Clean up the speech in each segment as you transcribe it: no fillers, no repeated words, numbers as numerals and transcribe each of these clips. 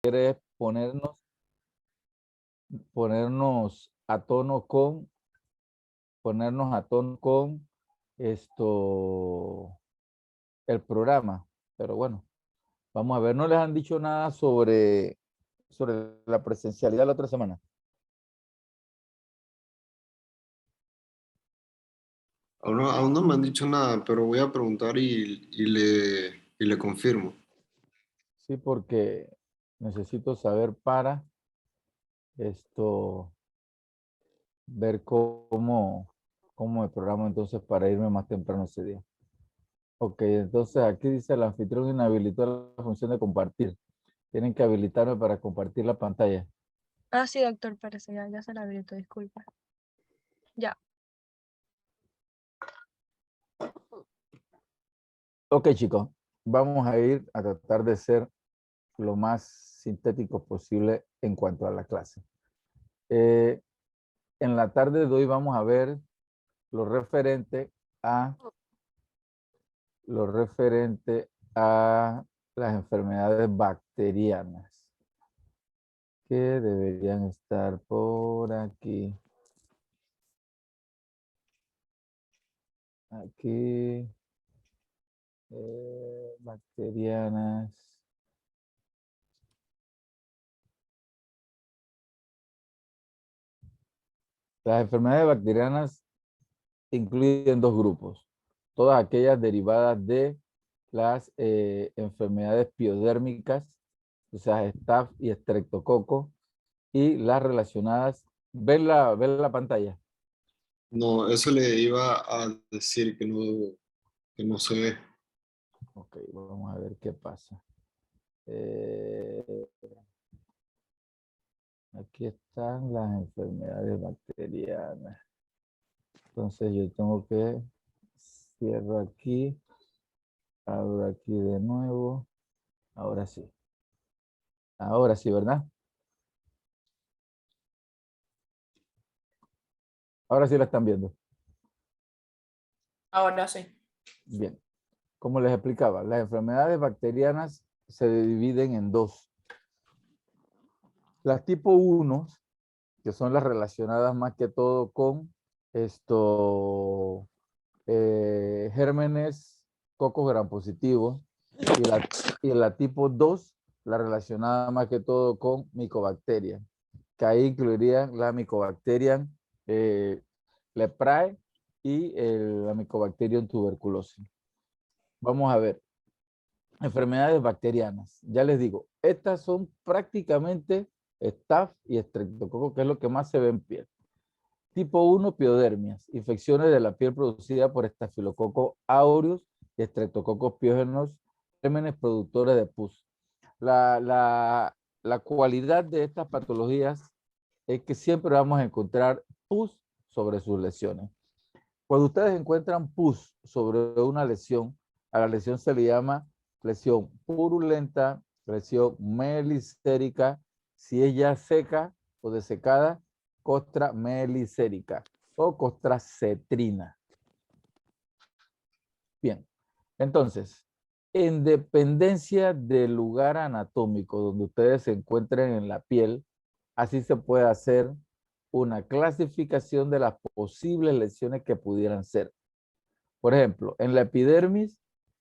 quiere es ponernos a tono con, esto, el programa. Pero bueno, vamos a ver, no les han dicho nada sobre la presencialidad la otra semana. Aún no me han dicho nada, pero voy a preguntar y le confirmo. Sí, porque necesito saber para esto, ver cómo el programa entonces para irme más temprano ese día. Ok, entonces aquí dice el anfitrión inhabilitó la función de compartir. Tienen que habilitarme para compartir la pantalla. Ah, sí, doctor, parece, ya se la habilitó, disculpa. Ya. Ok, chicos, vamos a ir a tratar de ser lo más sintético posible en cuanto a la clase. En la tarde de hoy vamos a ver lo referente a las enfermedades bacterianas que deberían estar por aquí. Aquí, bacterianas. Las enfermedades bacterianas incluyen dos grupos. Todas aquellas derivadas de las enfermedades piodérmicas, o sea, staph y estreptococo, y las relacionadas. ¿Ven la pantalla? No, eso le iba a decir que no se ve. Ok, vamos a ver qué pasa. Eh, Aquí están las enfermedades bacterianas. Entonces yo tengo que cierro aquí, abro aquí de nuevo. Ahora sí. Ahora sí, ¿verdad? Ahora sí la están viendo. Ahora sí. Bien. Como les explicaba, las enfermedades bacterianas se dividen en dos. Las tipo 1, que son las relacionadas más que todo con gérmenes, cocos gram positivos, y la tipo 2, la relacionada más que todo con micobacterias, que ahí incluirían la Mycobacterium leprae y la Mycobacterium tuberculosis. Vamos a ver, enfermedades bacterianas. Ya les digo, estas son prácticamente staph y estreptococo, que es lo que más se ve en piel. Tipo 1, piodermias, infecciones de la piel producidas por estafilococo aureus y estreptococos piógenos, gérmenes productores de pus. La cualidad de estas patologías es que siempre vamos a encontrar pus sobre sus lesiones. Cuando ustedes encuentran pus sobre una lesión, a la lesión se le llama lesión purulenta, lesión melicérica, si es ya seca o desecada, costra melicérica o costracetrina. Bien, entonces, en dependencia del lugar anatómico donde ustedes se encuentren en la piel, así se puede hacer una clasificación de las posibles lesiones que pudieran ser. Por ejemplo, en la epidermis,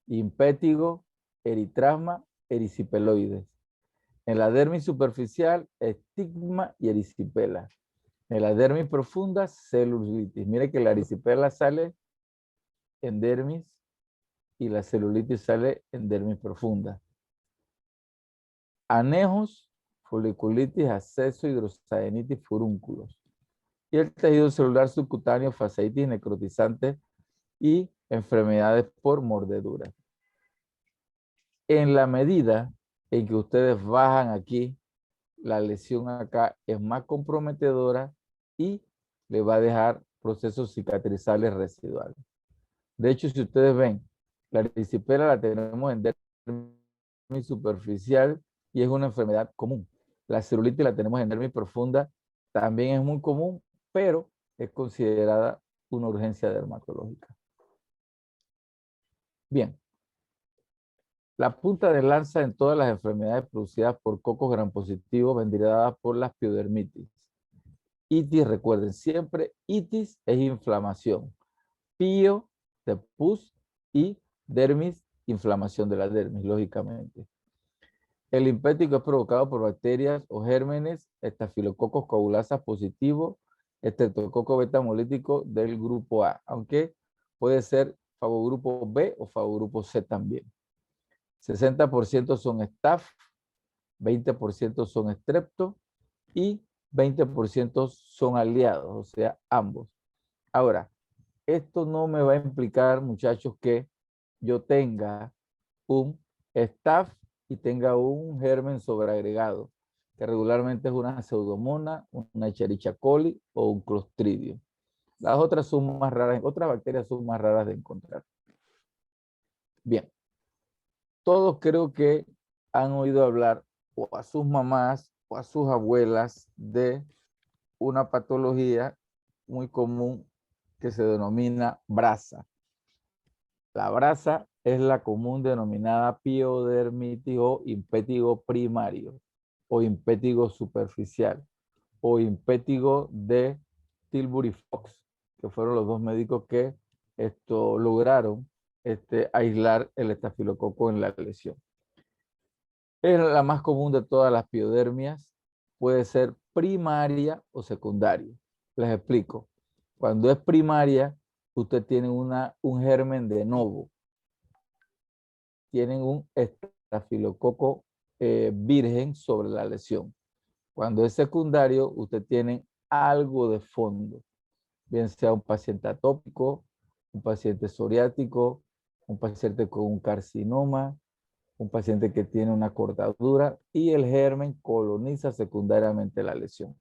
impétigo, eritrasma, ericipeloides. En la dermis superficial, estigma y erisipela. En la dermis profunda, celulitis. Mire que la erisipela sale en dermis y la celulitis sale en dermis profunda. Anejos, foliculitis, acceso, hidrosadenitis, furúnculos. Y el tejido celular subcutáneo, fasciitis necrotizante y enfermedades por mordedura. En la medida en que ustedes bajan aquí, la lesión acá es más comprometedora y le va a dejar procesos cicatrizales residuales. De hecho, si ustedes ven, la erisipela la tenemos en dermis superficial y es una enfermedad común. La celulitis la tenemos en dermis profunda, también es muy común, pero es considerada una urgencia dermatológica. Bien. La punta de lanza en todas las enfermedades producidas por cocos gram positivos vendría dada por las piodermitis. Itis, recuerden siempre, itis es inflamación. Pio de pus y dermis, inflamación de la dermis, lógicamente. El linfático es provocado por bacterias o gérmenes, estafilococos coagulasa positivo, estreptococo beta hemolítico del grupo A, aunque puede ser fagogrupo B o fagogrupo C también. 60% son staph, 20% son estrepto y 20% son aliados, o sea, ambos. Ahora, esto no me va a implicar, muchachos, que yo tenga un staph y tenga un germen sobreagregado, que regularmente es una pseudomonas, una Escherichia coli o un clostridio. Las otras son más raras, otras bacterias son más raras de encontrar. Bien, todos creo que han oído hablar o a sus mamás o a sus abuelas de una patología muy común que se denomina brasa. La brasa es la común denominada piodermitis o impétigo primario o impétigo superficial o impétigo de Tilbury Fox, que fueron los dos médicos que lograron aislar el estafilococo en la lesión. Es la más común de todas las piodermias, puede ser primaria o secundaria. Les explico. Cuando es primaria, usted tiene un germen de novo. Tienen un estafilococo virgen sobre la lesión. Cuando es secundario, usted tiene algo de fondo, bien sea un paciente atópico, un paciente psoriático, un paciente con un carcinoma, un paciente que tiene una cortadura y el germen coloniza secundariamente la lesión.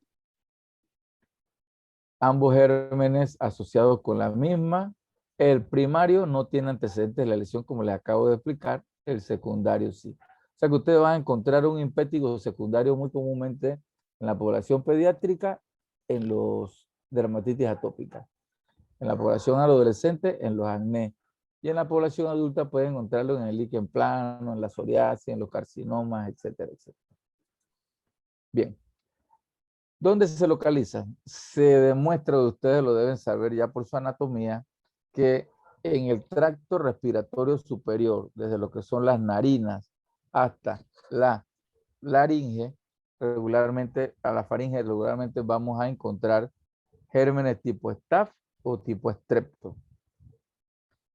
Ambos gérmenes asociados con la misma. El primario no tiene antecedentes de la lesión, como les acabo de explicar. El secundario sí. O sea que ustedes van a encontrar un impétigo secundario muy comúnmente en la población pediátrica, en los dermatitis atópicas. En la población adolescente, en los acné. Y en la población adulta pueden encontrarlo en el líquen plano, en la psoriasis, en los carcinomas, etcétera, etcétera. Bien. ¿Dónde se localiza? Se demuestra, ustedes lo deben saber ya por su anatomía, que en el tracto respiratorio superior, desde lo que son las narinas hasta la laringe, regularmente, a la faringe, regularmente vamos a encontrar gérmenes tipo staph o tipo estrepto.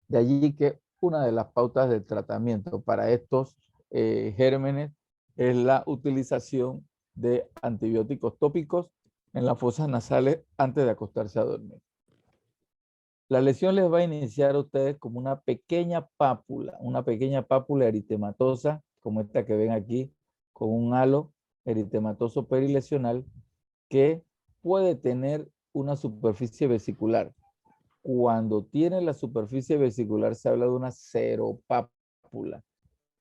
De allí que una de las pautas del tratamiento para estos gérmenes es la utilización de antibióticos tópicos en las fosas nasales antes de acostarse a dormir. La lesión les va a iniciar a ustedes como una pequeña pápula eritematosa, como esta que ven aquí, con un halo eritematoso perilesional que puede tener una superficie vesicular. Cuando tiene la superficie vesicular se habla de una seropápula.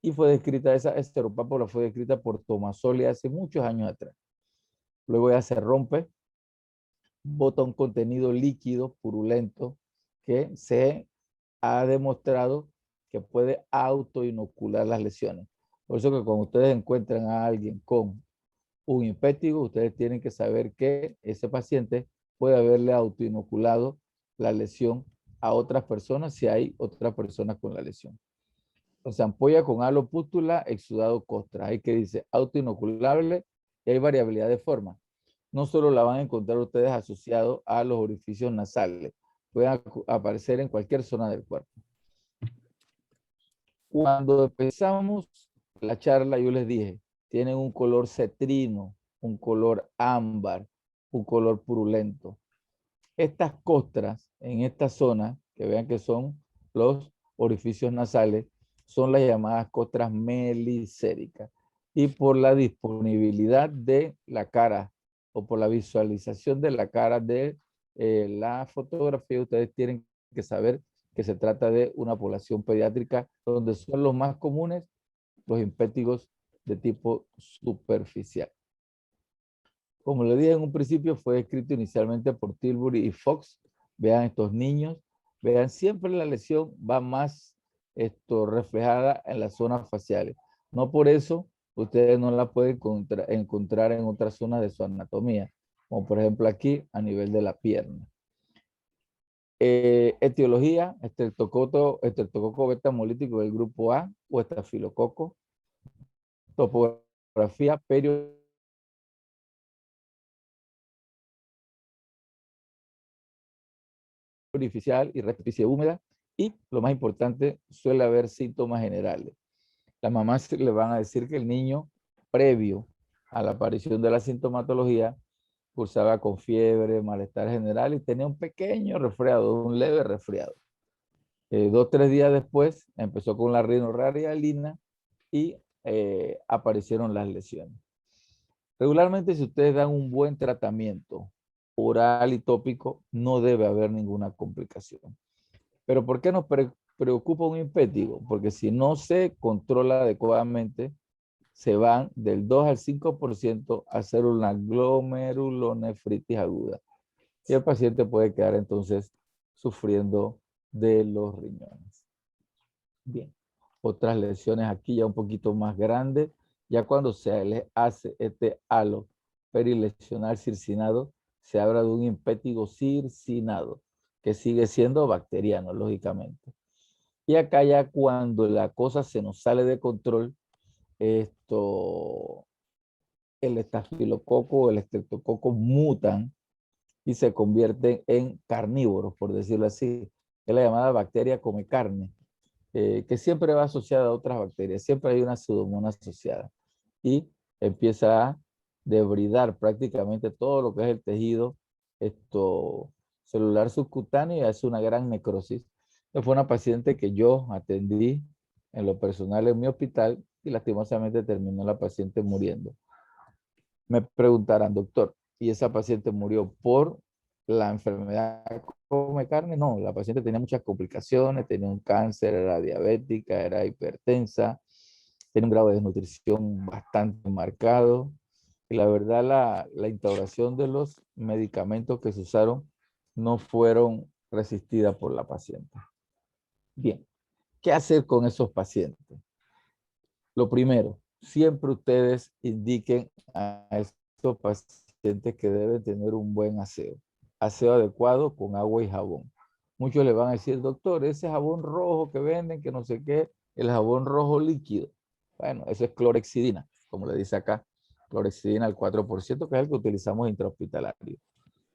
Y fue descrita, esa esteropápula fue descrita por Tomasoli hace muchos años atrás. Luego ya se rompe, bota un contenido líquido, purulento, que se ha demostrado que puede autoinocular las lesiones. Por eso que cuando ustedes encuentran a alguien con un impétigo, ustedes tienen que saber que ese paciente puede haberle autoinoculado la lesión a otras personas si hay otras personas con la lesión. O sea, ampolla con halo pústula, exudado costra. Ahí que dice autoinoculable y hay variabilidad de forma. No solo la van a encontrar ustedes asociados a los orificios nasales, pueden aparecer en cualquier zona del cuerpo. Cuando empezamos la charla, yo les dije, tienen un color cetrino, un color ámbar, un color purulento. Estas costras en esta zona, que vean que son los orificios nasales, son las llamadas costras melicéricas. Y por la disponibilidad de la cara o por la visualización de la cara de la fotografía, ustedes tienen que saber que se trata de una población pediátrica donde son los más comunes los impétigos de tipo superficial. Como le dije en un principio, fue escrito inicialmente por Tilbury y Fox. Vean estos niños, vean siempre la lesión va más reflejada en las zonas faciales. No por eso ustedes no la pueden encontrar en otras zonas de su anatomía, como por ejemplo aquí a nivel de la pierna. Etiología, estreptococo beta hemolítico del grupo A o estafilococo. Topografía periorificial y superficie húmeda. Y lo más importante, suele haber síntomas generales. Las mamás le van a decir que el niño, previo a la aparición de la sintomatología, cursaba con fiebre, malestar general y tenía un pequeño resfriado, un leve resfriado. 2 o 3 días después empezó con la rinorradialina y aparecieron las lesiones. Regularmente, si ustedes dan un buen tratamiento oral y tópico, no debe haber ninguna complicación. Pero ¿por qué nos preocupa un impétigo? Porque si no se controla adecuadamente, se van del 2 al 5% a hacer una glomerulonefritis aguda. Y el paciente puede quedar entonces sufriendo de los riñones. Bien, otras lesiones aquí ya un poquito más grandes, ya cuando se le hace este halo perilesional circinado, se habla de un impétigo circinado, que sigue siendo bacteriano, lógicamente. Y acá ya cuando la cosa se nos sale de control, el estafilococo o el estreptococo mutan y se convierten en carnívoros, por decirlo así. Es la llamada bacteria come carne, que siempre va asociada a otras bacterias. Siempre hay una pseudomonas asociada. Y empieza a debridar prácticamente todo lo que es el tejido celular subcutáneo y hace una gran necrosis. Fue una paciente que yo atendí en lo personal en mi hospital y lastimosamente terminó la paciente muriendo. Me preguntarán, doctor, ¿y esa paciente murió por la enfermedad come carne? No, la paciente tenía muchas complicaciones, tenía un cáncer, era diabética, era hipertensa, tenía un grado de desnutrición bastante marcado. Y la verdad, la instauración de los medicamentos que se usaron no fueron resistidas por la paciente. Bien, ¿qué hacer con esos pacientes? Lo primero, siempre ustedes indiquen a estos pacientes que deben tener un buen aseo. Aseo adecuado con agua y jabón. Muchos le van a decir, doctor, ese jabón rojo que venden, que no sé qué, el jabón rojo líquido. Bueno, eso es clorexidina, como le dice acá, clorexidina al 4%, que es el que utilizamos intrahospitalario.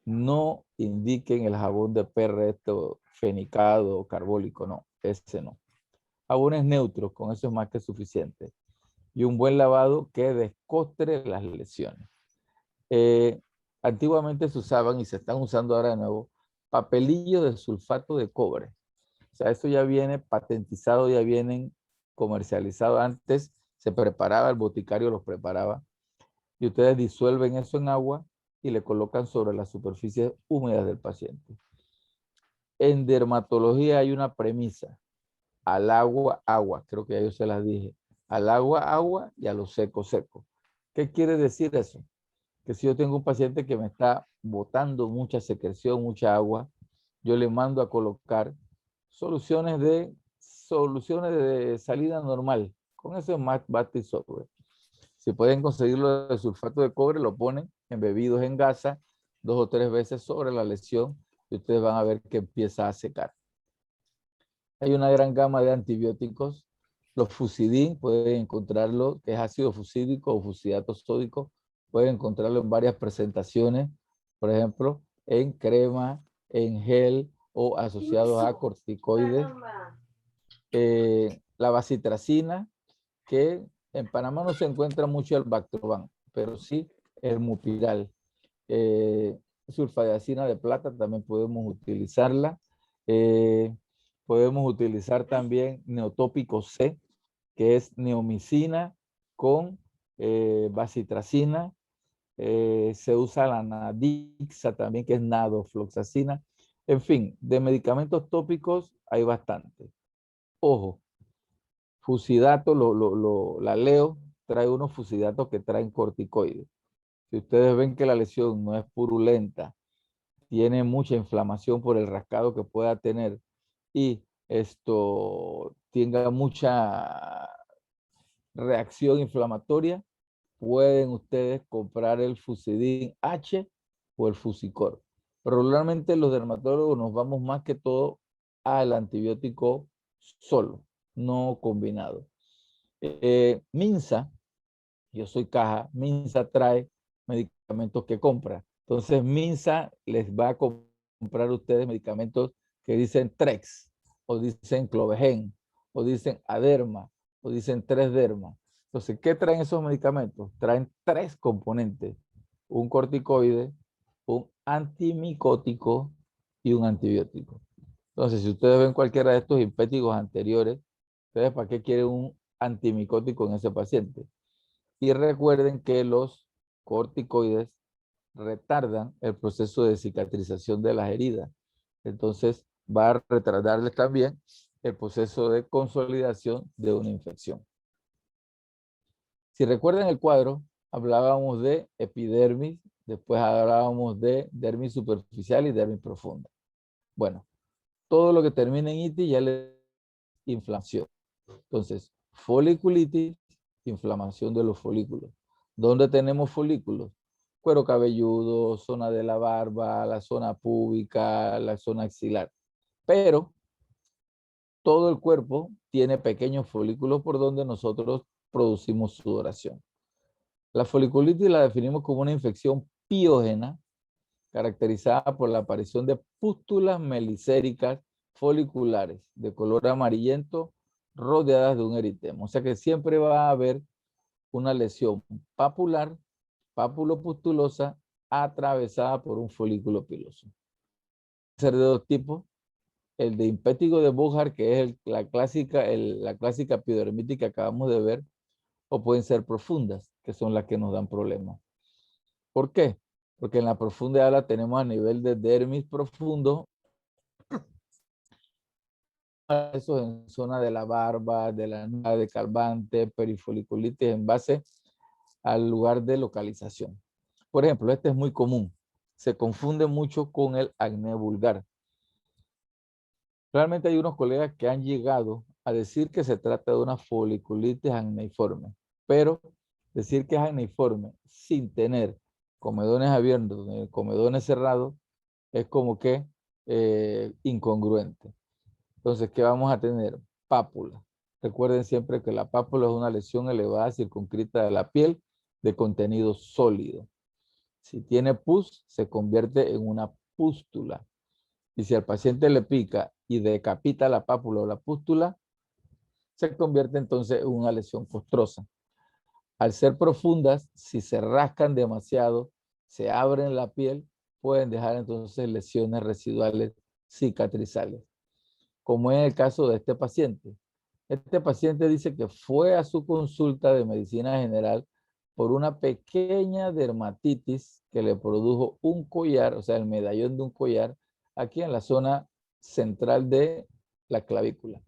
No indiquen el jabón de perre fenicado o carbólico, no, ese no. Jabones neutros, con eso es más que suficiente. Y un buen lavado que descostre las lesiones. Antiguamente se usaban y se están usando ahora de nuevo papelillos de sulfato de cobre. O sea, eso ya viene patentizado, ya vienen comercializados. Antes se preparaba, el boticario los preparaba y ustedes disuelven eso en agua y le colocan sobre las superficies húmedas del paciente. En dermatología hay una premisa: al agua, agua. Creo que ya yo se las dije. Al agua, agua y a lo seco, seco. ¿Qué quiere decir eso? Que si yo tengo un paciente que me está botando mucha secreción, mucha agua, yo le mando a colocar soluciones de salida normal. Con eso es más basta y sobre. Si pueden conseguirlo de sulfato de cobre, lo ponen embebidos en gasa 2 o 3 veces sobre la lesión y ustedes van a ver que empieza a secar. Hay una gran gama de antibióticos. Los fusidin, pueden encontrarlo, que es ácido fusídico o fusidato sódico. Pueden encontrarlo en varias presentaciones, por ejemplo, en crema, en gel o asociados a corticoides. La bacitracina, que en Panamá no se encuentra mucho el Bactroban, pero sí el Mupiral. Sulfadiacina de plata también podemos utilizarla. Podemos utilizar también neotópico C, que es neomicina con bacitracina. Se usa la nadixa también, que es nadofloxacina. En fin, de medicamentos tópicos hay bastante. Ojo, fusidato, la leo, trae unos fusidatos que traen corticoides. Si ustedes ven que la lesión no es purulenta, tiene mucha inflamación por el rascado que pueda tener y esto tenga mucha reacción inflamatoria, pueden ustedes comprar el Fusidin H o el Fusicor. Pero regularmente los dermatólogos nos vamos más que todo al antibiótico solo, no combinado. Minsa, yo soy caja, Minsa trae medicamentos que compra. Entonces Minsa les va a comprar a ustedes medicamentos que dicen Trex, o dicen Clovegen, o dicen Aderma, o dicen 3-derma. Entonces, ¿qué traen esos medicamentos? Traen 3 componentes: un corticoide, un antimicótico y un antibiótico. Entonces, si ustedes ven cualquiera de estos himpéticos anteriores, ¿ustedes para qué quieren un antimicótico en ese paciente? Y recuerden que los corticoides retardan el proceso de cicatrización de las heridas. Entonces, va a retardarles también el proceso de consolidación de una infección. Si recuerdan el cuadro, hablábamos de epidermis, después hablábamos de dermis superficial y dermis profunda. Bueno, todo lo que termina en itis ya le inflamación. Entonces, foliculitis, inflamación de los folículos. ¿Dónde tenemos folículos? Cuero cabelludo, zona de la barba, la zona púbica, la zona axilar. Pero todo el cuerpo tiene pequeños folículos por donde nosotros producimos sudoración. La foliculitis la definimos como una infección piógena caracterizada por la aparición de pústulas melicéricas foliculares de color amarillento rodeadas de un eritema. O sea que siempre va a haber una lesión papular, papulopustulosa, atravesada por un folículo piloso. Puede ser de 2 tipos: el de impétigo de Buchar, que es la clásica epidermitis que acabamos de ver, o pueden ser profundas, que son las que nos dan problemas. ¿Por qué? Porque en la profunda la tenemos a nivel de dermis profundo, eso en zona de la barba, de la nuca, de calvante, perifoliculitis, en base al lugar de localización. Por ejemplo, este es muy común. Se confunde mucho con el acné vulgar. Realmente hay unos colegas que han llegado a decir que se trata de una foliculitis acneiforme, pero decir que es acneiforme sin tener comedones abiertos, comedones cerrados, es como que incongruente. Entonces, ¿qué vamos a tener? Pápula. Recuerden siempre que la pápula es una lesión elevada circunscrita de la piel de contenido sólido. Si tiene pus, se convierte en una pústula. Y si al paciente le pica y decapita la pápula o la pústula, se convierte entonces en una lesión costrosa. Al ser profundas, si se rascan demasiado, se abren la piel, pueden dejar entonces lesiones residuales cicatrizales, como en el caso de este paciente. Este paciente dice que fue a su consulta de medicina general por una pequeña dermatitis que le produjo un collar, o sea, el medallón de un collar, aquí en la zona central de la clavícula.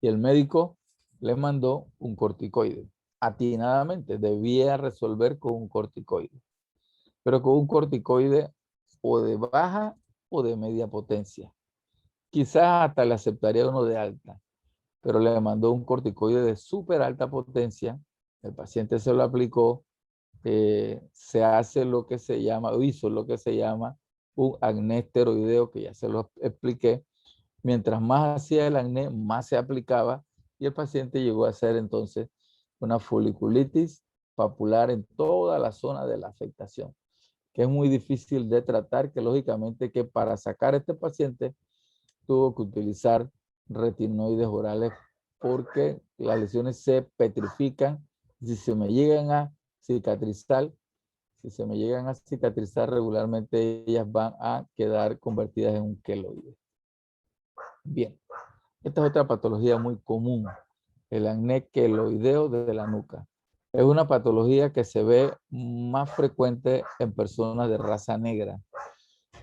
Y el médico le mandó un corticoide. Atinadamente, debía resolver con un corticoide, pero con un corticoide o de baja o de media potencia. Quizás hasta le aceptaría uno de alta, pero le mandó un corticoide de súper alta potencia. El paciente se lo aplicó, se hace lo que se llama, o hizo lo que se llama un acné esteroideo, que ya se lo expliqué. Mientras más hacía el acné, más se aplicaba, y el paciente llegó a hacer entonces una foliculitis papular en toda la zona de la afectación, que es muy difícil de tratar, que lógicamente que para sacar a este paciente tuvo que utilizar retinoides orales porque las lesiones se petrifican. Si se me llegan a cicatrizar, regularmente ellas van a quedar convertidas en un queloide. Bien, esta es otra patología muy común, el acné queloideo de la nuca. Es una patología que se ve más frecuente en personas de raza negra.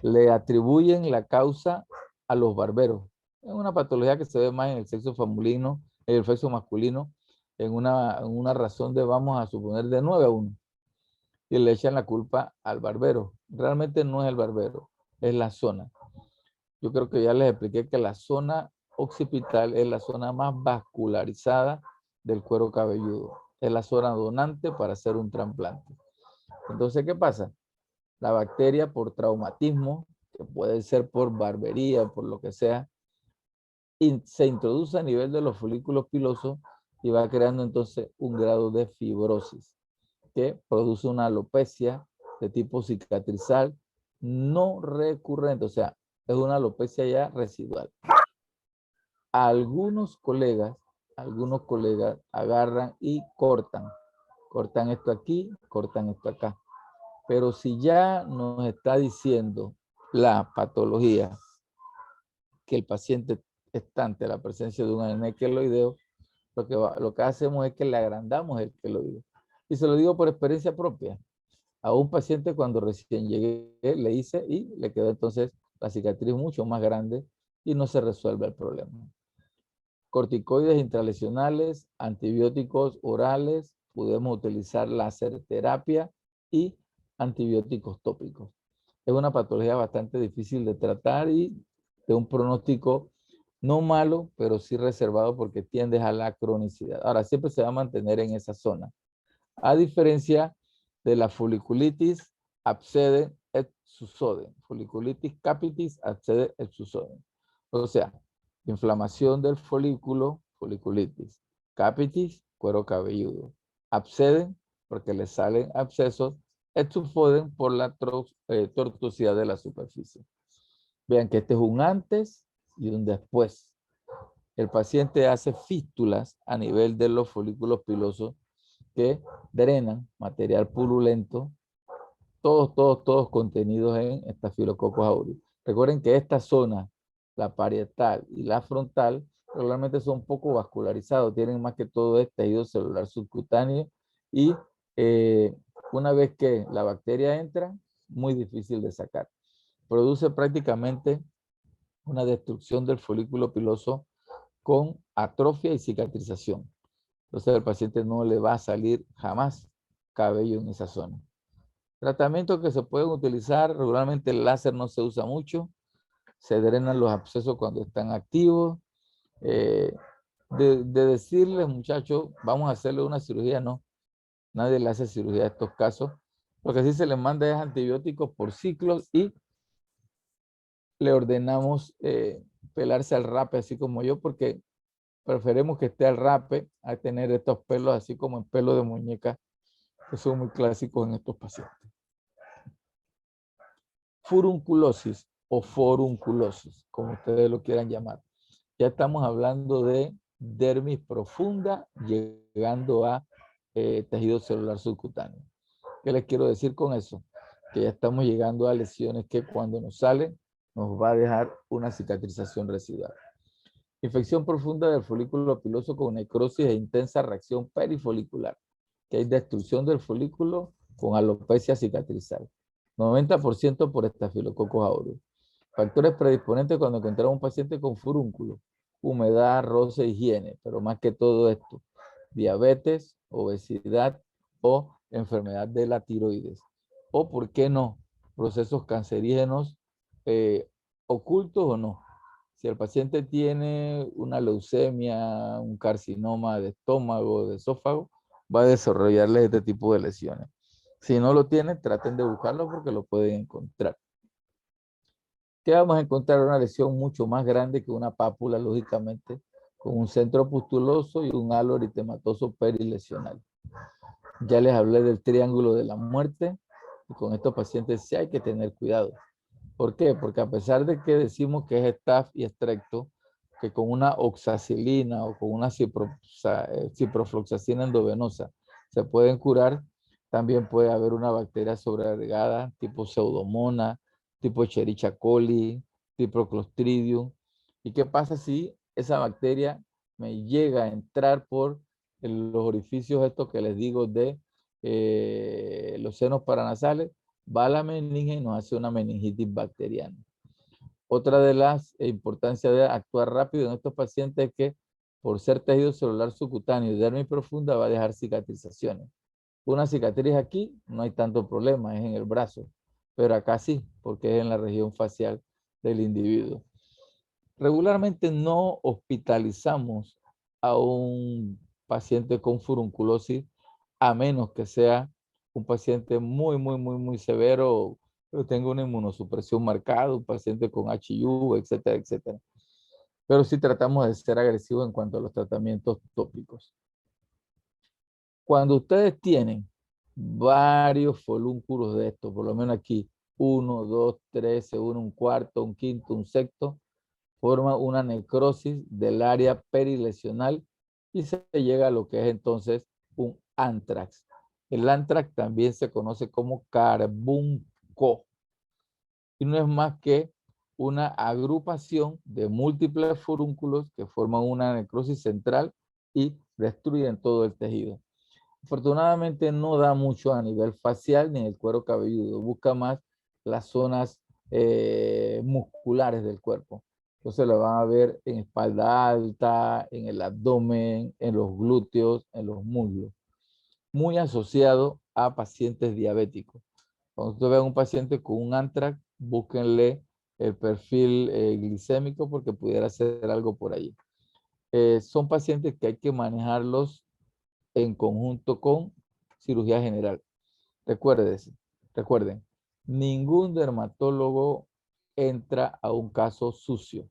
Le atribuyen la causa a los barberos. Es una patología que se ve más en el sexo femenino, en el sexo masculino, en una razón de, vamos a suponer, de 9-1. Y le echan la culpa al barbero. Realmente no es el barbero, es la zona. Yo creo que ya les expliqué que la zona occipital es la zona más vascularizada del cuero cabelludo. Es la zona donante para hacer un trasplante. Entonces, ¿qué pasa? La bacteria por traumatismo, que puede ser por barbería, por lo que sea, se introduce a nivel de los folículos pilosos y va creando entonces un grado de fibrosis que produce una alopecia de tipo cicatrizal no recurrente, o sea, es una alopecia ya residual. Algunos colegas agarran y cortan esto aquí, cortan esto acá. Pero si ya nos está diciendo la patología que el paciente está ante la presencia de un acné queloideo, lo que hacemos es que le agrandamos el queloide. Y se lo digo por experiencia propia. A un paciente cuando recién llegué le hice y le quedó entonces la cicatriz mucho más grande y no se resuelve el problema. Corticoides intralesionales, antibióticos orales, podemos utilizar láser terapia y antibióticos tópicos. Es una patología bastante difícil de tratar y de un pronóstico no malo, pero sí reservado porque tiende a la cronicidad. Ahora, siempre se va a mantener en esa zona. A diferencia de la foliculitis abscede et susodem. Foliculitis capitis abscede et susodem. O sea, inflamación del folículo, foliculitis. Capitis, cuero cabelludo. Absceden porque le salen abscesos. Et susodem por la tortuosidad de la superficie. Vean que este es un antes y un después. El paciente hace fístulas a nivel de los folículos pilosos que drenan material purulento, todos contenidos en Staphylococcus aureus. Recuerden que esta zona, la parietal y la frontal, regularmente son poco vascularizados, tienen más que todo este tejido celular subcutáneo y una vez que la bacteria entra, muy difícil de sacar. Produce prácticamente una destrucción del folículo piloso con atrofia y cicatrización. Entonces al paciente no le va a salir jamás cabello en esa zona. Tratamientos que se pueden utilizar, regularmente el láser no se usa mucho, se drenan los abscesos cuando están activos. De decirles, muchachos, vamos a hacerle una cirugía, no. Nadie le hace cirugía a estos casos. Lo que sí se les manda es antibióticos por ciclos y le ordenamos pelarse al rape, así como yo, porque preferimos que esté al rape a tener estos pelos así como en pelo de muñeca, que son muy clásicos en estos pacientes. Furunculosis o forunculosis, como ustedes lo quieran llamar. Ya estamos hablando de dermis profunda llegando a tejido celular subcutáneo. ¿Qué les quiero decir con eso? Que ya estamos llegando a lesiones que cuando nos salen nos va a dejar una cicatrización residual. Infección profunda del folículo piloso con necrosis e intensa reacción perifolicular, que hay destrucción del folículo con alopecia cicatrizal. 90% por Staphylococcus aureus. Factores predisponentes cuando encontramos un paciente con furúnculo: humedad, roce, higiene, pero más que todo esto, diabetes, obesidad o enfermedad de la tiroides. O, ¿por qué no?, procesos cancerígenos ocultos o no. Si el paciente tiene una leucemia, un carcinoma de estómago, de esófago, va a desarrollarle este tipo de lesiones. Si no lo tienen, traten de buscarlo porque lo pueden encontrar. ¿Qué vamos a encontrar? Una lesión mucho más grande que una pápula, lógicamente, con un centro pustuloso y un halo eritematoso perilesional. Ya les hablé del triángulo de la muerte y con estos pacientes sí hay que tener cuidado. ¿Por qué? Porque a pesar de que decimos que es staph y estrepto, que con una oxacilina o con una ciprofloxacina endovenosa se pueden curar, también puede haber una bacteria sobreagregada tipo pseudomonas, tipo Escherichia coli, tipo Clostridium. ¿Y qué pasa si esa bacteria me llega a entrar por los orificios estos que les digo de los senos paranasales? Va a la meninge y nos hace una meningitis bacteriana. Otra de las importancias de actuar rápido en estos pacientes es que por ser tejido celular subcutáneo y dermis profunda va a dejar cicatrizaciones. Una cicatriz aquí no hay tanto problema, es en el brazo, pero acá sí, porque es en la región facial del individuo. Regularmente no hospitalizamos a un paciente con furunculosis a menos que sea un paciente muy severo, pero tenga una inmunosupresión marcada, un paciente con HIU, etcétera, etcétera. Pero sí tratamos de ser agresivos en cuanto a los tratamientos tópicos. Cuando ustedes tienen varios folúnculos de estos, por lo menos aquí, 1, 2, 3, se une un cuarto, un quinto, un sexto, forma una necrosis del área perilesional y se llega a lo que es entonces un antrax. El antrax también se conoce como carbunco y no es más que una agrupación de múltiples furúnculos que forman una necrosis central y destruyen todo el tejido. Afortunadamente no da mucho a nivel facial ni en el cuero cabelludo, busca más las zonas musculares del cuerpo. Entonces lo van a ver en espalda alta, en el abdomen, en los glúteos, en los muslos. Muy asociado a pacientes diabéticos. Cuando ustedes vean un paciente con un antrax, búsquenle el perfil glicémico porque pudiera ser algo por ahí. Son pacientes que hay que manejarlos en conjunto con cirugía general. Recuerden, ningún dermatólogo entra a un caso sucio.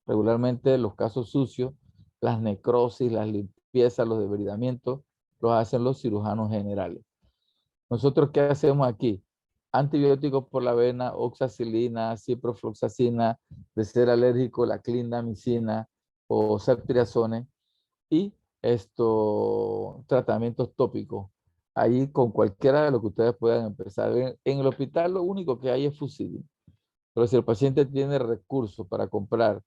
Regularmente los casos sucios, las necrosis, las limpiezas, los debridamientos, los hacen los cirujanos generales. ¿Nosotros qué hacemos aquí? Antibióticos por la vena, oxacilina, ciprofloxacina, de ser alérgico, la clindamicina o ceftriaxone y tratamientos tópicos. Ahí con cualquiera de lo que ustedes puedan empezar. En el hospital lo único que hay es fusilin. Pero si el paciente tiene recursos para comprar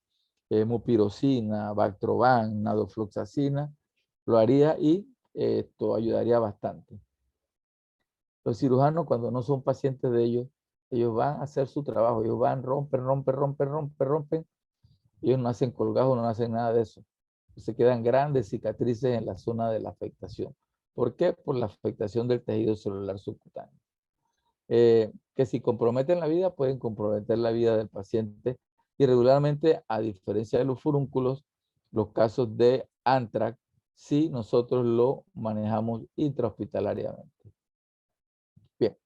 mupirocina, Bactroban, nadofloxacina, lo haría y esto ayudaría bastante. Los cirujanos, cuando no son pacientes de ellos van a hacer su trabajo, ellos van, rompen. Ellos no hacen colgajo, no hacen nada de eso. Se quedan grandes cicatrices en la zona de la afectación. ¿Por qué? Por la afectación del tejido celular subcutáneo. Que si comprometen la vida, pueden comprometer la vida del paciente. Y regularmente, a diferencia de los furúnculos, los casos de antrax, sí nosotros lo manejamos intrahospitalariamente. Bien.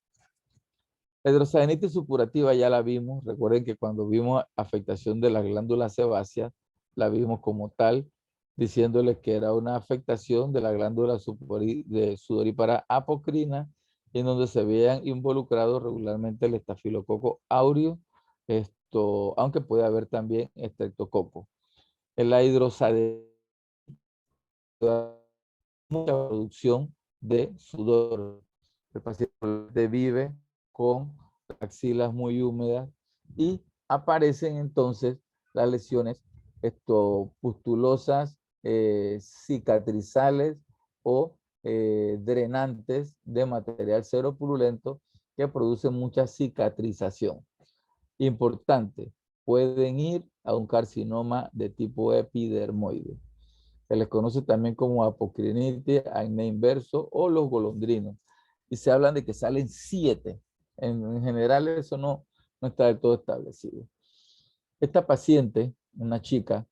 La hidrosalinitis supurativa ya la vimos. Recuerden que cuando vimos afectación de las glándulas sebáceas, la vimos como tal, diciéndoles que era una afectación de la glándula sudorípara apocrina, en donde se veían involucrados regularmente el estafilococo aureus, aunque puede haber también estreptococo. En la hidrosalinitis, mucha producción de sudor. El paciente vive con axilas muy húmedas y aparecen entonces las lesiones pustulosas, cicatrizales o drenantes de material seropurulento que producen mucha cicatrización. Importante, pueden ir a un carcinoma de tipo epidermoide. Se les conoce también como apocrinitis, acné inverso o los golondrinos. Y se hablan de que salen 7. En general eso no está del todo establecido. Esta paciente, una chica,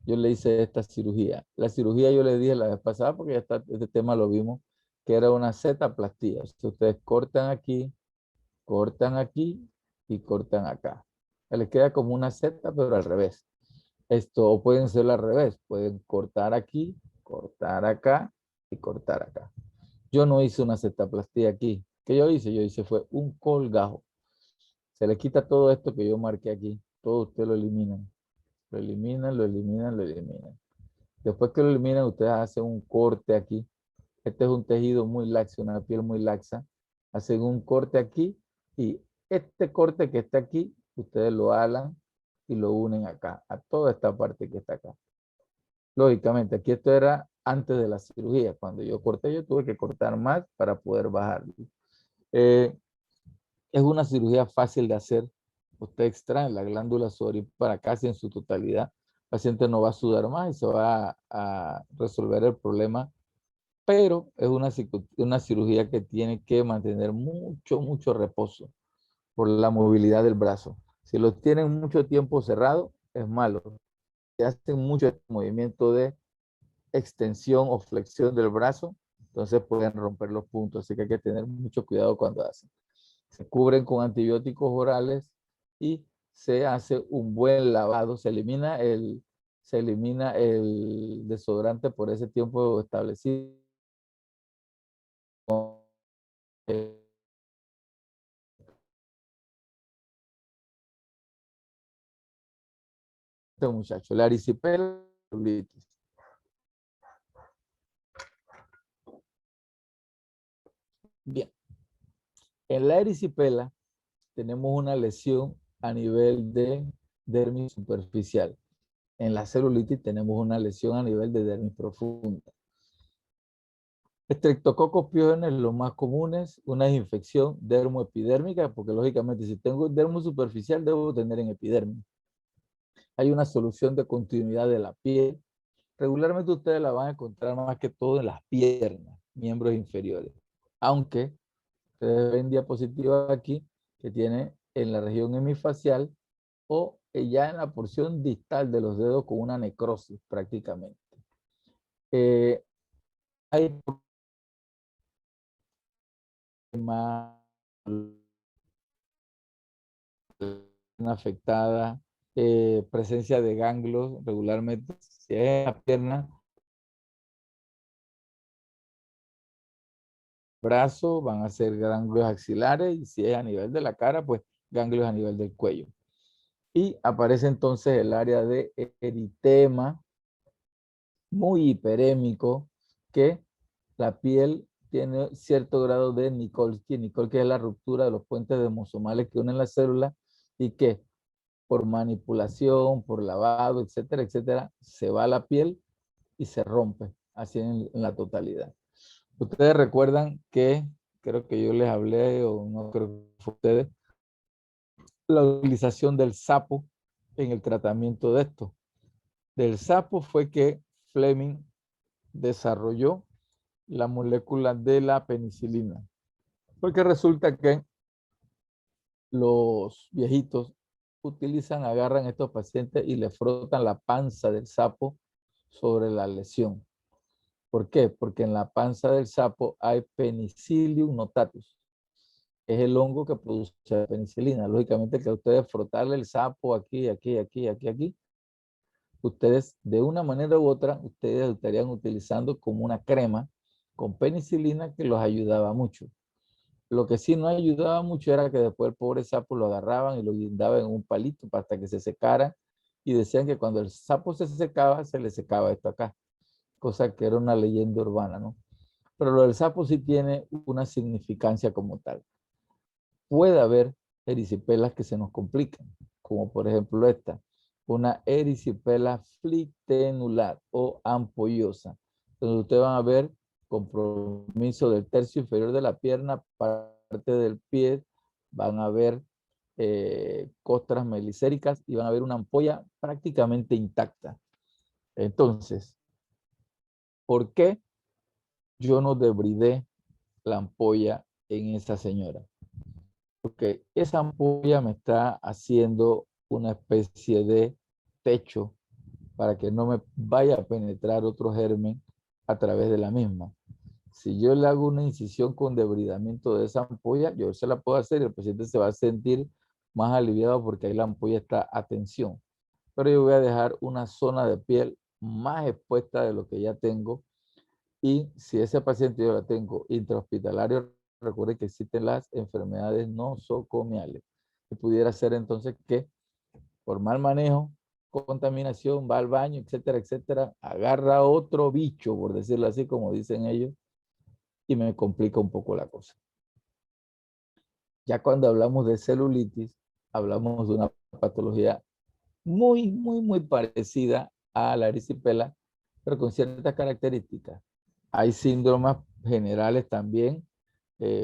yo le hice esta cirugía. La cirugía yo le dije la vez pasada, porque ya está, este tema lo vimos, que era una zeta-plastía. O sea, ustedes cortan aquí y cortan acá. Les queda como una zeta, pero al revés. O pueden ser al revés, pueden cortar aquí, cortar acá y cortar acá. Yo no hice una cetoplastía aquí. ¿Qué yo hice? Yo hice fue un colgajo. Se le quita todo esto que yo marqué aquí. Todo ustedes lo eliminan. Lo eliminan. Después que lo eliminan, ustedes hacen un corte aquí. Este es un tejido muy laxo, una piel muy laxa. Hacen un corte aquí y este corte que está aquí, ustedes lo alan y lo unen acá, a toda esta parte que está acá. Lógicamente, aquí esto era antes de la cirugía. Cuando yo corté, yo tuve que cortar más para poder bajarlo. Es una cirugía fácil de hacer. Usted extrae la glándula sudorípara casi en su totalidad. El paciente no va a sudar más y se va a resolver el problema. Pero es una cirugía que tiene que mantener mucho reposo por la movilidad del brazo. Si lo tienen mucho tiempo cerrado, es malo. hacen mucho este movimiento de extensión o flexión del brazo, entonces pueden romper los puntos, así que hay que tener mucho cuidado cuando hacen. Se cubren con antibióticos orales y se hace un buen lavado, se elimina el desodorante por ese tiempo establecido. Este muchacho, la erisipela, bien, en la erisipela tenemos una lesión a nivel de dermis superficial. En la celulitis tenemos una lesión a nivel de dermis profunda. Estreptococos piógenes, los más comunes, una infección dermoepidérmica, porque lógicamente si tengo dermo superficial debo tener en epidermis. Hay una solución de continuidad de la piel. Regularmente ustedes la van a encontrar más que todo en las piernas, miembros inferiores. Aunque ustedes ven diapositiva aquí que tiene en la región hemifacial o ya en la porción distal de los dedos con una necrosis prácticamente. Hay más afectada, presencia de ganglios regularmente, si es en la pierna, brazo, van a ser ganglios axilares, y si es a nivel de la cara, pues ganglios a nivel del cuello. Y aparece entonces el área de eritema, muy hiperémico, que la piel tiene cierto grado de Nikolsky, que es la ruptura de los puentes desmosomales que unen las células y que por manipulación, por lavado, etcétera, etcétera, se va a la piel y se rompe, así en la totalidad. Ustedes recuerdan que, creo que yo les hablé, o no creo que fue ustedes, la utilización del sapo en el tratamiento de esto. Del sapo fue que Fleming desarrolló la molécula de la penicilina. Porque resulta que los viejitos agarran a estos pacientes y le frotan la panza del sapo sobre la lesión. ¿Por qué? Porque en la panza del sapo hay Penicillium notatus. Es el hongo que produce la penicilina. Lógicamente que a ustedes frotarle el sapo aquí, ustedes de una manera u otra, ustedes estarían utilizando como una crema con penicilina que los ayudaba mucho. Lo que sí no ayudaba mucho era que después el pobre sapo lo agarraban y lo guindaban en un palito hasta que se secara, y decían que cuando el sapo se secaba, se le secaba esto acá, cosa que era una leyenda urbana, ¿no? Pero lo del sapo sí tiene una significancia como tal. Puede haber erisipelas que se nos complican, como por ejemplo esta, una erisipela flictenular o ampollosa, donde ustedes van a ver compromiso del tercio inferior de la pierna, parte del pie, van a ver costras melicéricas y van a ver una ampolla prácticamente intacta. Entonces, ¿por qué yo no debridé la ampolla en esa señora? Porque esa ampolla me está haciendo una especie de techo para que no me vaya a penetrar otro germen a través de la misma. Si yo le hago una incisión con debridamiento de esa ampolla, yo se la puedo hacer y el paciente se va a sentir más aliviado porque ahí la ampolla está a tensión. Pero yo voy a dejar una zona de piel más expuesta de lo que ya tengo, y si ese paciente yo la tengo intrahospitalario, recuerde que existen las enfermedades nosocomiales. Y pudiera ser entonces que por mal manejo, contaminación, va al baño, etcétera, etcétera, agarra otro bicho, por decirlo así, como dicen ellos, y me complica un poco la cosa. Ya cuando hablamos de celulitis, hablamos de una patología muy parecida a la erisipela, pero con ciertas características. Hay síndromes generales también,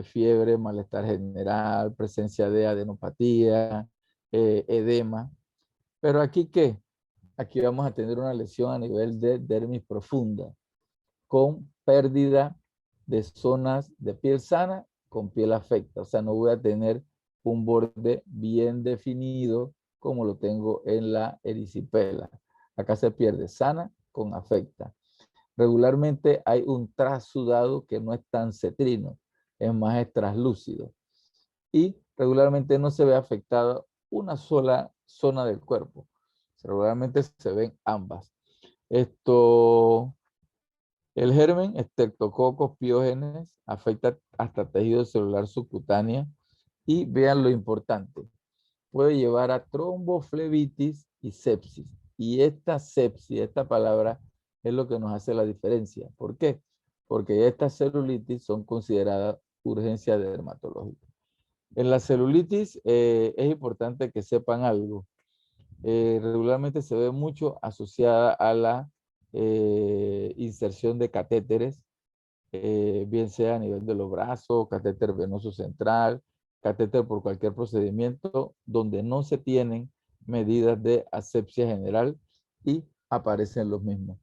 fiebre, malestar general, presencia de adenopatía, edema. Pero aquí, ¿qué? Aquí vamos a tener una lesión a nivel de dermis profunda, con pérdida de zonas de piel sana con piel afecta. O sea, no voy a tener un borde bien definido como lo tengo en la erisipela. Acá se pierde sana con afecta. Regularmente hay un trasudado que no es tan cetrino, es más translúcido. Y regularmente no se ve afectada una sola zona del cuerpo. Regularmente se ven ambas. El germen Streptococcus pyogenes afecta hasta tejido celular subcutáneo y vean lo importante, puede llevar a tromboflebitis y sepsis. Y esta sepsis, esta palabra, es lo que nos hace la diferencia. ¿Por qué? Porque estas celulitis son consideradas urgencia dermatológica. En la celulitis es importante que sepan algo. Regularmente se ve mucho asociada a la inserción de catéteres, bien sea a nivel de los brazos, catéter venoso central, catéter por cualquier procedimiento donde no se tienen medidas de asepsia general y aparecen los mismos.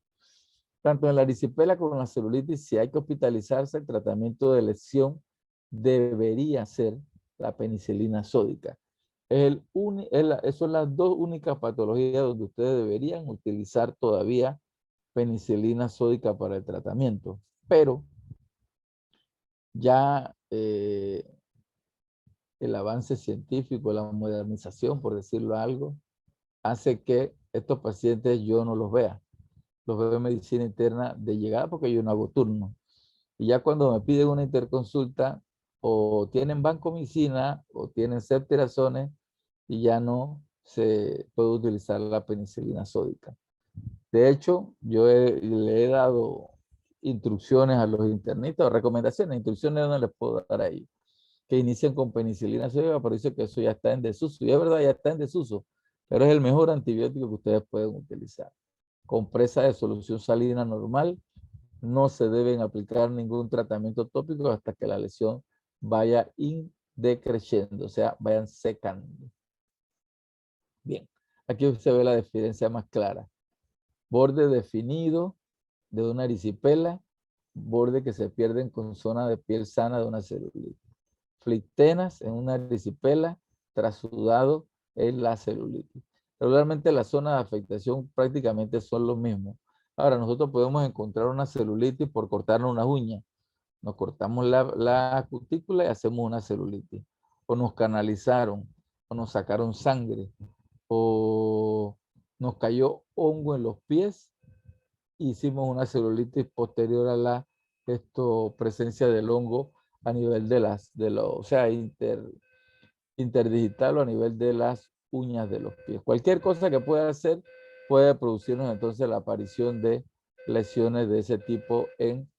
Tanto en la erisipela como en la celulitis, si hay que hospitalizarse, el tratamiento de lesión debería ser la penicilina sódica. Esas son las dos únicas patologías donde ustedes deberían utilizar todavía penicilina sódica para el tratamiento. Pero ya el avance científico, la modernización, por decirlo algo, hace que estos pacientes yo no los vea. Los veo en medicina interna de llegada porque yo no hago turno. Y ya cuando me piden una interconsulta, o tienen vancomicina o tienen ceftriaxones y ya no se puede utilizar la penicilina sódica. De hecho, le he dado instrucciones a los internistas, o recomendaciones, instrucciones no les puedo dar ahí, que inicien con penicilina sódica, pero dice que eso ya está en desuso. Y es verdad, ya está en desuso, pero es el mejor antibiótico que ustedes pueden utilizar. Compresa de solución salina normal, no se deben aplicar ningún tratamiento tópico hasta que la lesión vaya decreciendo, o sea, vayan secando. Bien, aquí se ve la diferencia más clara. Borde definido de una erisipela, borde que se pierden con zona de piel sana de una celulitis. Flictenas en una erisipela, trasudado en la celulitis. Regularmente las zonas de afectación prácticamente son los mismos. Ahora, nosotros podemos encontrar una celulitis por cortarnos unas uñas. Nos cortamos la cutícula y hacemos una celulitis. O nos canalizaron, o nos sacaron sangre, o nos cayó hongo en los pies, hicimos una celulitis posterior a la presencia del hongo a nivel o sea, interdigital o a nivel de las uñas de los pies. Cualquier cosa que pueda hacer puede producirnos entonces la aparición de lesiones de ese tipo en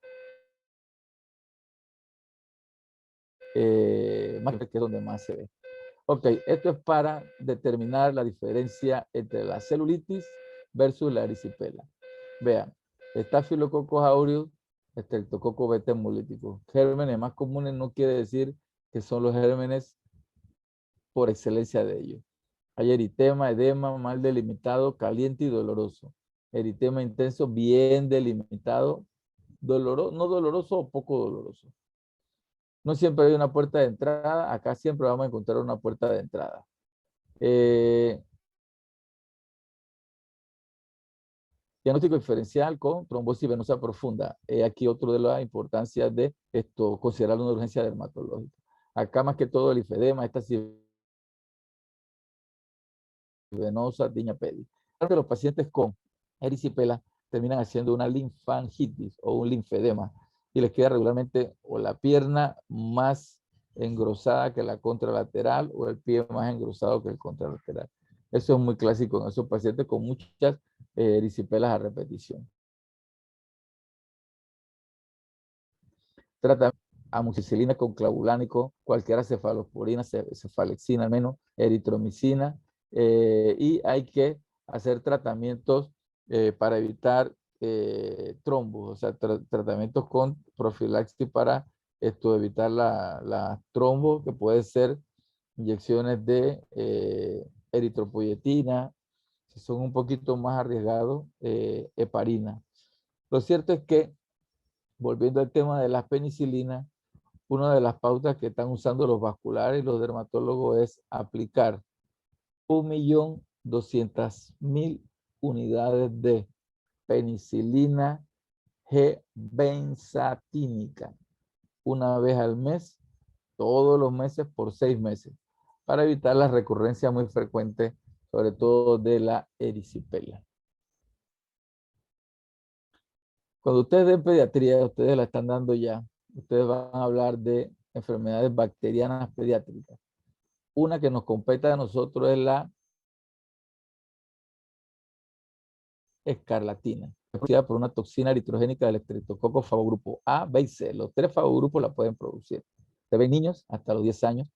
que es donde más se ve. Ok, esto es para determinar la diferencia entre la celulitis versus la erisipela. Vean, Staphylococcus aureus, Streptococcus beta hemolítico. Gérmenes más comunes no quiere decir que son los gérmenes por excelencia de ellos. Hay eritema, edema, mal delimitado, caliente y doloroso. Eritema intenso, bien delimitado, doloroso, no doloroso o poco doloroso. No siempre hay una puerta de entrada, acá siempre vamos a encontrar una puerta de entrada. Diagnóstico diferencial con trombosis venosa profunda. Aquí otro de las importancias de considerar una urgencia dermatológica. Acá más que todo el linfedema, esta venosa, diña pedi. Los pacientes con erisipela terminan haciendo una linfangitis o un linfedema y les queda regularmente o la pierna más engrosada que la contralateral o el pie más engrosado que el contralateral. Eso es muy clásico en esos pacientes con muchas erisipelas a repetición. Trata amoxicilina con clavulánico, cualquiera cefalosporina, cefalexina al menos, eritromicina, y hay que hacer tratamientos para evitar trombos, o sea, tratamientos con profilaxis para evitar la trombos, que puede ser inyecciones de eritropoyetina, si son un poquito más arriesgados, heparina. Lo cierto es que, volviendo al tema de las penicilinas, una de las pautas que están usando los vasculares y los dermatólogos es aplicar 1.200.000 unidades de penicilina G-benzatínica una vez al mes, todos los meses por 6 meses, para evitar la recurrencia muy frecuente, sobre todo de la erisipela. Cuando ustedes den pediatría, ustedes la están dando ya, ustedes van a hablar de enfermedades bacterianas pediátricas. Una que nos compete a nosotros es la escarlatina, producida por una toxina eritrogénica del estreptococo fagogrupo A, B y C. Los 3 fagogrupos la pueden producir. Se ven niños hasta los 10 años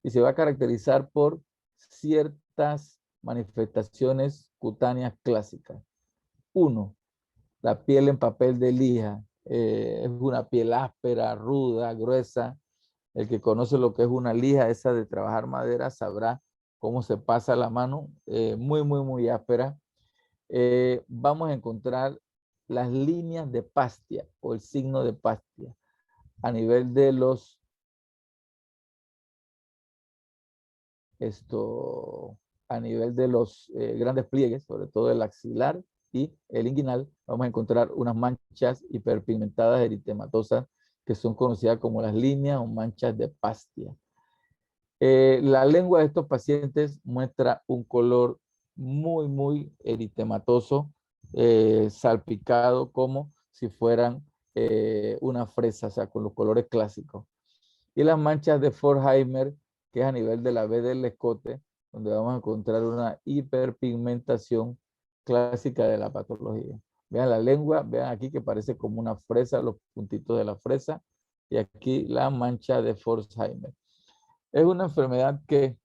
y se va a caracterizar por ciertas manifestaciones cutáneas clásicas. 1, la piel en papel de lija. Es una piel áspera, ruda, gruesa. El que conoce lo que es una lija, esa de trabajar madera, sabrá cómo se pasa la mano, muy áspera. Vamos a encontrar las líneas de Pastia o el signo de Pastia a nivel de los grandes pliegues, sobre todo el axilar y el inguinal. Vamos a encontrar unas manchas hiperpigmentadas eritematosas que son conocidas como las líneas o manchas de Pastia. La lengua de estos pacientes muestra un color muy eritematoso, salpicado como si fueran una fresa, o sea, con los colores clásicos. Y las manchas de Forchheimer, que es a nivel de la B del escote, donde vamos a encontrar una hiperpigmentación clásica de la patología. Vean la lengua, vean aquí que parece como una fresa, los puntitos de la fresa, y aquí la mancha de Forchheimer. Es una enfermedad que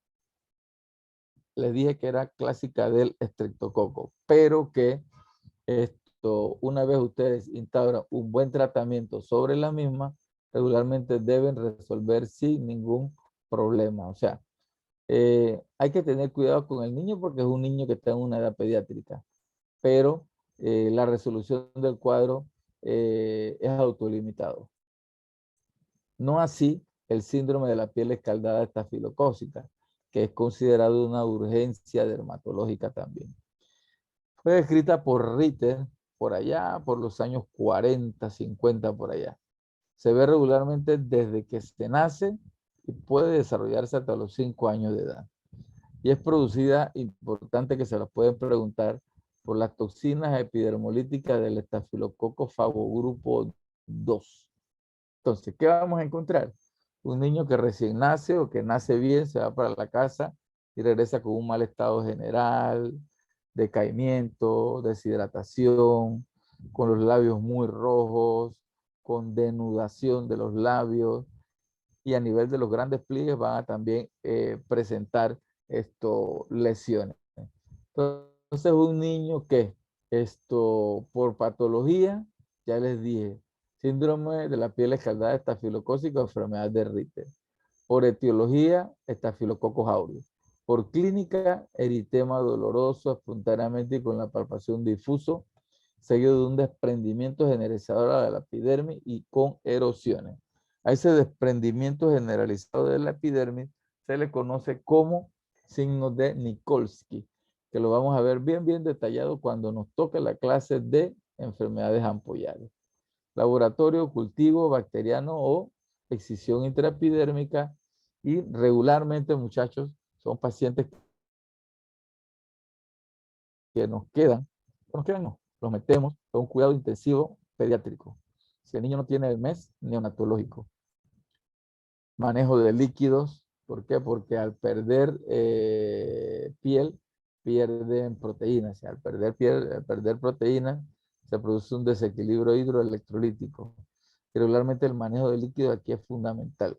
les dije que era clásica del estreptococo, pero que una vez ustedes instauran un buen tratamiento sobre la misma, regularmente deben resolver sin ningún problema. O sea, hay que tener cuidado con el niño porque es un niño que está en una edad pediátrica, pero la resolución del cuadro es autolimitado. No así el síndrome de la piel escaldada estafilocócica, que es considerado una urgencia dermatológica también. Fue descrita por Ritter por allá, por los años 40, 50, por allá. Se ve regularmente desde que se nace y puede desarrollarse hasta los 5 años de edad. Y es producida, importante que se las pueden preguntar, por las toxinas epidermolíticas del estafilococo fagogrupo 2. Entonces, ¿qué vamos a encontrar? Un niño que recién nace o que nace bien, se va para la casa y regresa con un mal estado general, decaimiento, deshidratación, con los labios muy rojos, con denudación de los labios, y a nivel de los grandes pliegues van a también presentar lesiones. Entonces, un niño que por patología, ya les dije, síndrome de la piel escaldada estafilocócica o enfermedad de Ritter. Por etiología, estafilococcus aureus. Por clínica, eritema doloroso, espontáneamente y con la palpación difuso, seguido de un desprendimiento generalizador de la epidermis y con erosiones. A ese desprendimiento generalizado de la epidermis se le conoce como signo de Nikolsky, que lo vamos a ver bien detallado cuando nos toque la clase de enfermedades ampollares. Laboratorio, cultivo bacteriano o excisión intraepidérmica, y regularmente, muchachos, son pacientes que nos quedan no, los metemos a un cuidado intensivo pediátrico. Si el niño no tiene el mes neonatológico. Manejo de líquidos, ¿por qué? Porque al perder piel, pierden proteínas. Al perder piel, al perder proteínas, se produce un desequilibrio hidroelectrolítico. Regularmente el manejo de líquidos aquí es fundamental.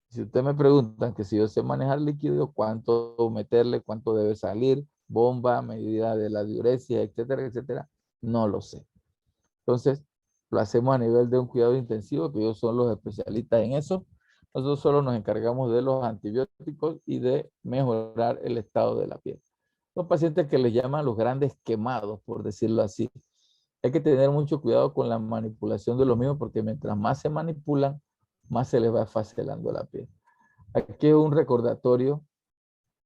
Si ustedes me preguntan que si yo sé manejar líquido, cuánto meterle, cuánto debe salir, bomba, medida de la diuresis, etcétera, no lo sé. Entonces, lo hacemos a nivel de un cuidado intensivo, que ellos son los especialistas en eso. Nosotros solo nos encargamos de los antibióticos y de mejorar el estado de la piel. Son pacientes que les llaman los grandes quemados, por decirlo así. Hay que tener mucho cuidado con la manipulación de los mismos, porque mientras más se manipulan, más se les va facelando la piel. Aquí es un recordatorio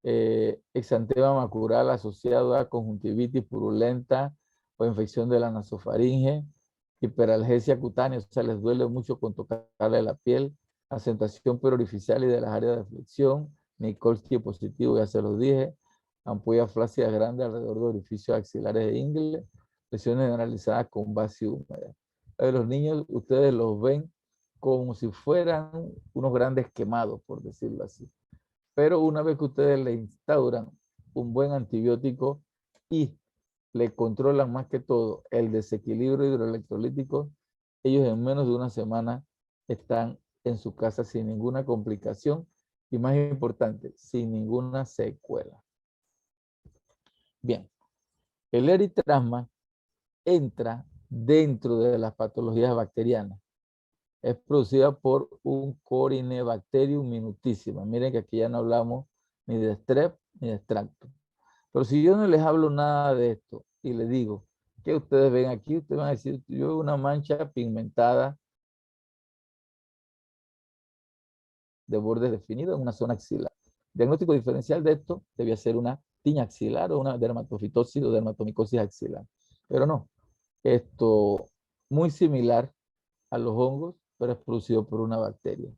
exantema macular asociado a conjuntivitis purulenta o infección de la nasofaringe, hiperalgesia cutánea, o sea, les duele mucho con tocarle la piel, acentuación periorificial y de las áreas de flexión, Nikolsky positivo, ya se los dije, ampollas flácidas grandes alrededor de orificios axilares de ingle, lesiones generalizadas con base húmeda. Los niños, ustedes los ven como si fueran unos grandes quemados, por decirlo así. Pero una vez que ustedes le instauran un buen antibiótico y le controlan más que todo el desequilibrio hidroelectrolítico, ellos en menos de una semana están en su casa sin ninguna complicación y, más importante, sin ninguna secuela. Bien, el eritrasma entra dentro de las patologías bacterianas. Es producida por un Corynebacterium minutísima. Miren que aquí ya no hablamos ni de strep ni de extracto. Pero si yo no les hablo nada de esto y les digo, ¿qué ustedes ven aquí? Ustedes van a decir, yo veo una mancha pigmentada de bordes definidos en una zona axilar. Diagnóstico diferencial de esto debía ser una tiña axilar o una dermatofitosis o dermatomicosis axilar. Pero no, esto muy similar a los hongos, pero es producido por una bacteria.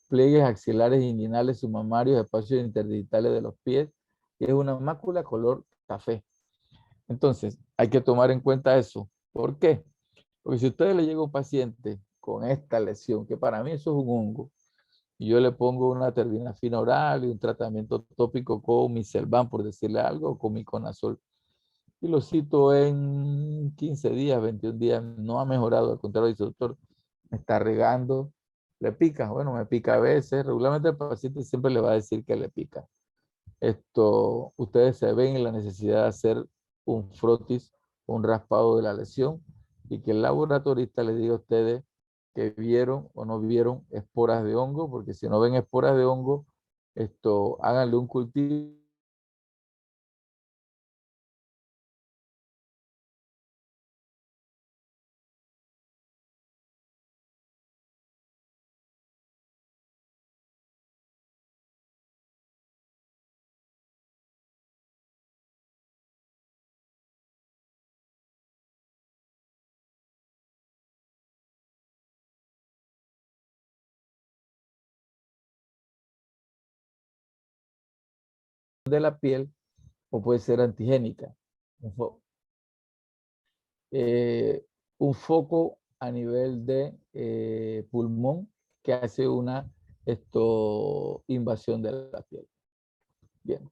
Pliegues axilares inguinales submamarios, espacios interdigitales de los pies, y es una mácula color café. Entonces, hay que tomar en cuenta eso. ¿Por qué? Porque si a usted le llega un paciente con esta lesión, que para mí eso es un hongo, y yo le pongo una terbinafina oral y un tratamiento tópico con miselvan, por decirle algo, o con miconazol, y lo cito en 15 días, 21 días, no ha mejorado, al contrario, dice, doctor, me está regando, le pica, bueno, me pica a veces, regularmente el paciente siempre le va a decir que le pica. Ustedes se ven en la necesidad de hacer un frotis, un raspado de la lesión, y que el laboratorista les diga a ustedes que vieron o no vieron esporas de hongo, porque si no ven esporas de hongo, háganle un cultivo de la piel o puede ser antigénica. Un, fo un foco a nivel de pulmón que hace una invasión de la piel. Bien.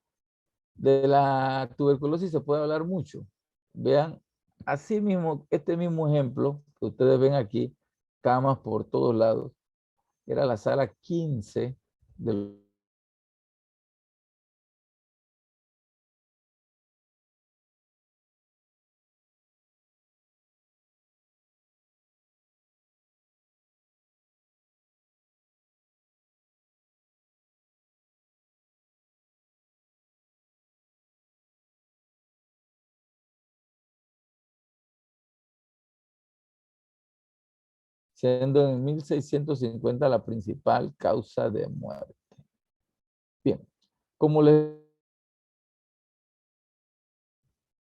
De la tuberculosis se puede hablar mucho. Vean, así mismo, este mismo ejemplo que ustedes ven aquí, camas por todos lados, era la sala 15 del siendo en 1650 la principal causa de muerte. Bien, como les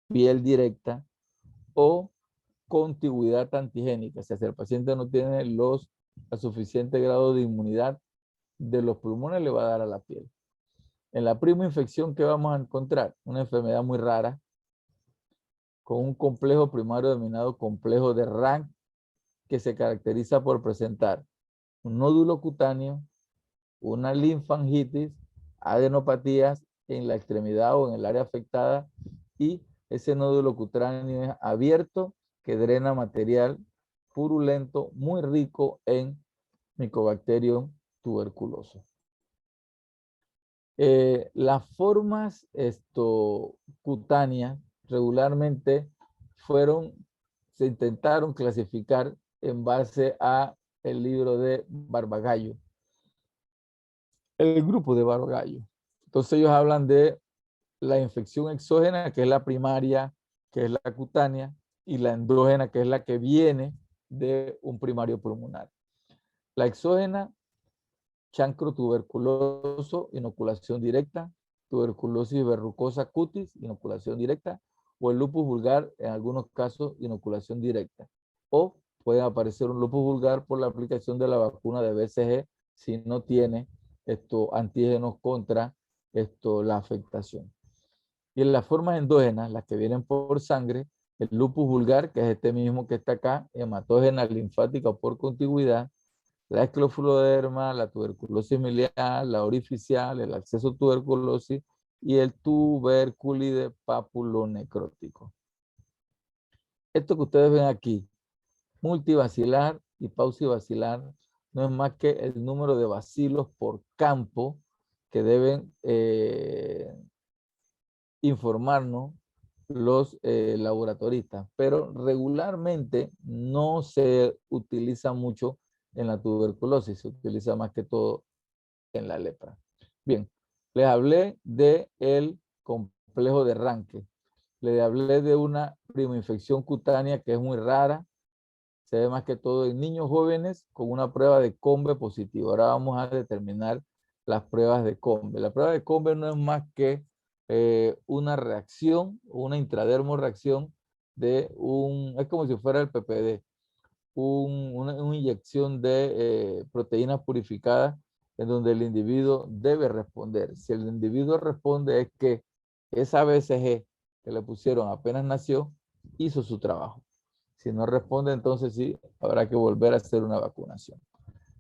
piel directa o contigüidad antigénica, o sea, si el paciente no tiene el suficiente grado de inmunidad de los pulmones, le va a dar a la piel. En la prima infección, ¿qué vamos a encontrar? Una enfermedad muy rara, con un complejo primario denominado complejo de Rank, que se caracteriza por presentar un nódulo cutáneo, una linfangitis, adenopatías en la extremidad o en el área afectada, y ese nódulo cutáneo es abierto que drena material purulento muy rico en Mycobacterium tuberculoso. Las formas cutáneas regularmente se intentaron clasificar en base a el libro de Barbagallo, el grupo de Barbagallo. Entonces ellos hablan de la infección exógena, que es la primaria, que es la cutánea, y la endógena, que es la que viene de un primario pulmonar. La exógena, chancro tuberculoso, inoculación directa, tuberculosis verrucosa cutis, inoculación directa, o el lupus vulgar, en algunos casos, inoculación directa. O puede aparecer un lupus vulgar por la aplicación de la vacuna de BCG si no tiene antígenos contra la afectación. Y en las formas endógenas, las que vienen por sangre, el lupus vulgar, que es este mismo que está acá, hematógena linfática o por contigüidad, la esclerofuloderma, la tuberculosis miliar, la orificial, el acceso tuberculosis y el tuberculide papulonecrótico. Esto que ustedes ven aquí, multibacilar y paucibacilar, no es más que el número de bacilos por campo que deben informarnos los laboratoristas, pero regularmente no se utiliza mucho en la tuberculosis, se utiliza más que todo en la lepra. Bien, les hablé del complejo de Ranke, les hablé de una primoinfección cutánea que es muy rara, se ve más que todo en niños jóvenes con una prueba de Combe positiva. Ahora vamos a determinar las pruebas de Combe. La prueba de Combe no es más que una reacción, una intradermo reacción de es como si fuera el PPD, una inyección de proteínas purificadas en donde el individuo debe responder. Si el individuo responde es que esa BCG que le pusieron apenas nació, hizo su trabajo. Si no responde, entonces sí, habrá que volver a hacer una vacunación.